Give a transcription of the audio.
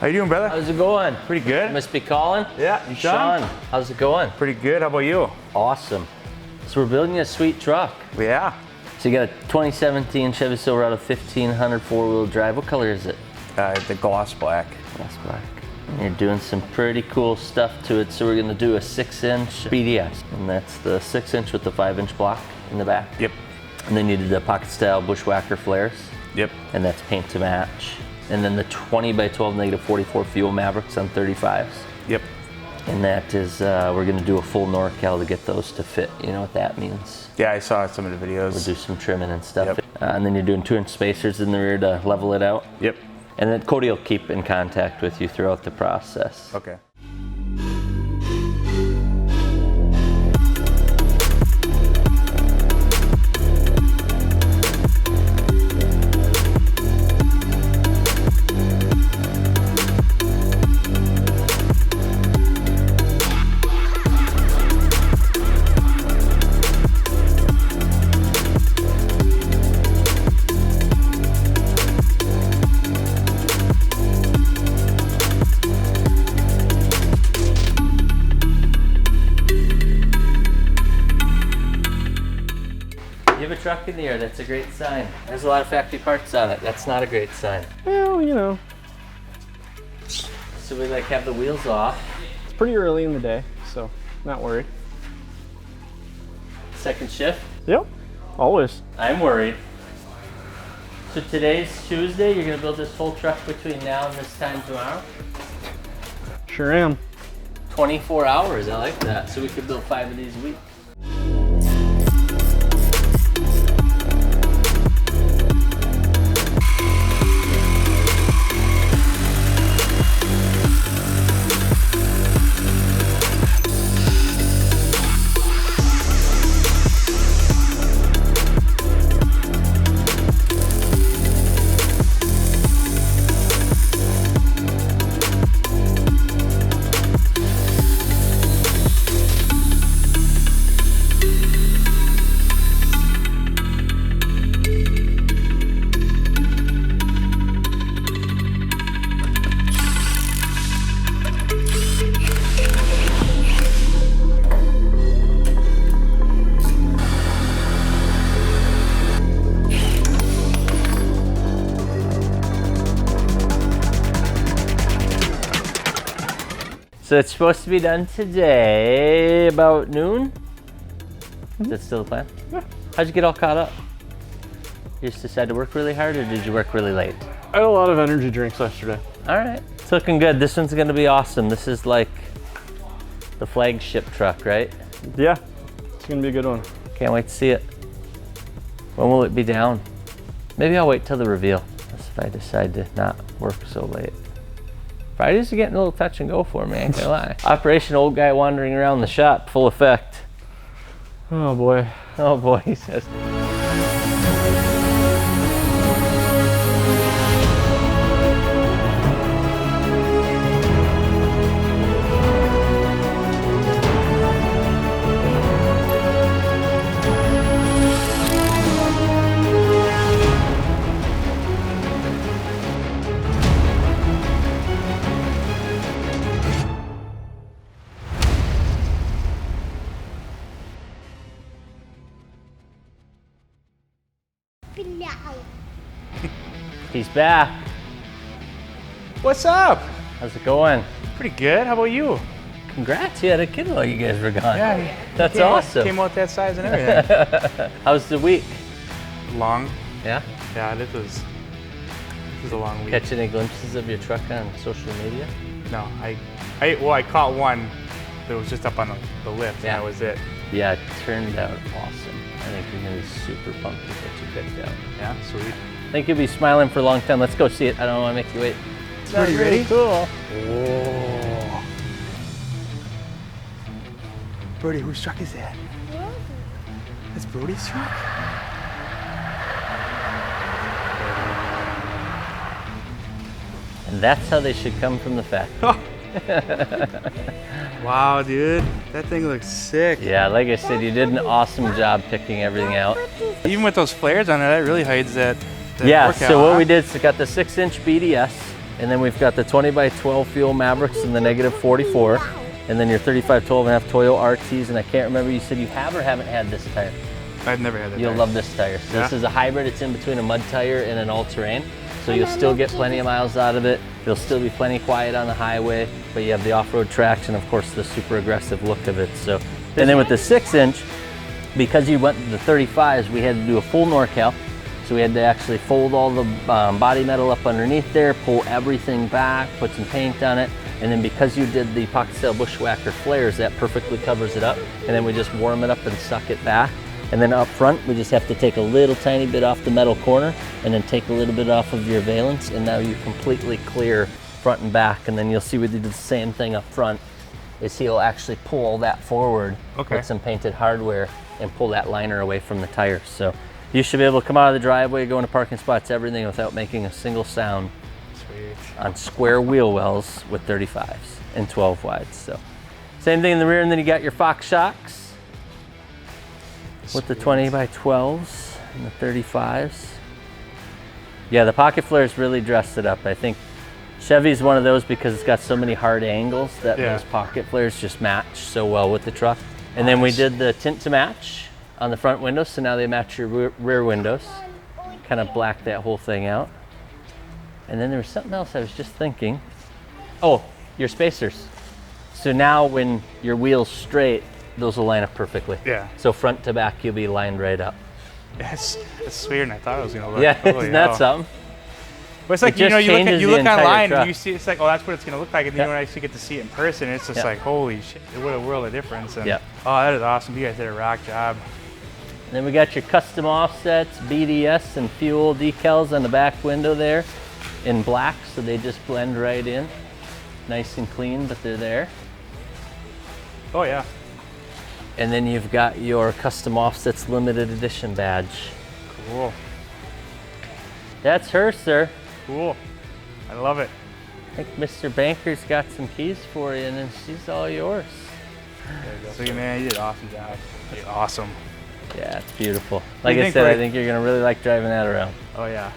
How you doing, brother? How's it going? Pretty good. You must be Collin? Yeah, I'm Sean. How's it going? Pretty good. How about you? Awesome. So we're building a sweet truck. Yeah. So you got a 2017 Chevy Silverado 1500 four-wheel drive. What color is it? The gloss black. Gloss black. And you're doing some pretty cool stuff to it. So we're gonna do a 6-inch BDS. And that's the 6-inch with the 5-inch block in the back. Yep. And then you did the pocket style bushwhacker flares. Yep. And that's paint to match. And then the 20 by 12 negative 44 Fuel Mavericks on 35s. Yep. And that is, we're gonna do a full NorCal to get those to fit. You know what that means? Yeah, I saw some of the videos. We'll do some trimming and stuff. Yep. And then you're doing 2-inch spacers in the rear to level it out. Yep. And then Cody will keep in contact with you throughout the process. Okay. You have a truck in the air, that's a great sign. There's a lot of factory parts on it, that's not a great sign. Well, you know. So we like have the wheels off. It's pretty early in the day, so not worried. Second shift. Yep, always. I'm worried. So today's Tuesday, you're gonna build this whole truck between now and this time tomorrow? Sure am. 24 hours, I like that. So we could build 5 of these a week. So it's supposed to be done today about noon? Is that still the plan? Yeah. How'd you get all caught up? You just decided to work really hard or did you work really late? I had a lot of energy drinks yesterday. All right, it's looking good. This one's gonna be awesome. This is like the flagship truck, right? Yeah, it's gonna be a good one. Can't wait to see it. When will it be down? Maybe I'll wait till the reveal. That's if I decide to not work so late. Fridays are getting a little touch and go for me, I ain't gonna lie. Operation Old Guy Wandering Around the Shop, full effect. Oh boy. Oh boy, he says. He's back. What's up? How's it going? Pretty good. How about you? Congrats, you had a kid while you guys were gone. Yeah. That's awesome. Came out that size and everything. How's the week? Long. Yeah? Yeah, this was a long week. Catch any glimpses of your truck on social media? No, I caught one that was just up on the lift, Yeah. and that was it. Yeah, it turned out awesome. I think you're gonna be super pumped with what you picked out. Yeah, sweet. I think you'll be smiling for a long time. Let's go see it. I don't want to make you wait. It's Pretty ready? Cool. Oh. Brody, whose truck is that? That's Brody's truck? And that's how they should come from the factory. Wow, dude, that thing looks sick. Yeah, like I said, you did an awesome job picking everything out. Even with those flares on it, that really hides that Yeah, workout, so what huh? we did is we got the 6-inch BDS, And then we've got the 20x12 Fuel Mavericks and the -44. And then your 35 12.5 Toyo RTs. And I can't remember, you said you have or haven't had this tire? I've never had that. You'll love this tire. So this is a hybrid. It's in between a mud tire and an all-terrain. So you'll still get plenty of miles out of it. There'll still be plenty quiet on the highway, but you have the off-road traction, of course, the super aggressive look of it. So, and then with the 6-inch, because you went to the 35s, we had to do a full NorCal. So we had to actually fold all the body metal up underneath there, pull everything back, put some paint on it. And then because you did the pocket style bushwhacker flares, that perfectly covers it up. And then we just warm it up and suck it back. And then up front, we just have to take a little tiny bit off the metal corner and then take a little bit off of your valence, and now you completely clear front and back. And then you'll see we did the same thing up front, is he'll actually pull all that forward with some painted hardware and pull that liner away from the tires. So you should be able to come out of the driveway, go into parking spots, everything without making a single sound. Sweet. On square wheel wells with 35s and 12 wides. So same thing in the rear, and then you got your Fox shocks with the 20x12s and the 35s. Yeah, the pocket flares really dressed it up. I think Chevy's one of those because it's got so many hard angles that those pocket flares just match so well with the truck. And then we did the tint to match on the front windows, so now they match your rear windows. Kind of black that whole thing out. And then there was something else I was just thinking. Oh, your spacers. So now when your wheel's straight, those will line up perfectly. Yeah. So front to back, you'll be lined right up. It's sweeter than I thought it was gonna look. Yeah, isn't that something? But it's like, It just you changes look the entire online truck. and you see, it's like, oh, that's what it's gonna look like, and then when I actually get to see it in person, it's just like, holy shit, what a world of difference. And oh, that is awesome. You guys did a rock job. And then we got your custom offsets, BDS and fuel decals on the back window there in black, so they just blend right in. Nice and clean, but they're there. Oh yeah. And then you've got your custom offsets limited edition badge. Cool. That's her, sir. Cool. I love it. I think Mr. Banker's got some keys for you, and then she's all yours. There you go. So, man, you did an awesome job. It's awesome. Yeah, it's beautiful. Like I said, I think you're gonna really like driving that around. Oh yeah.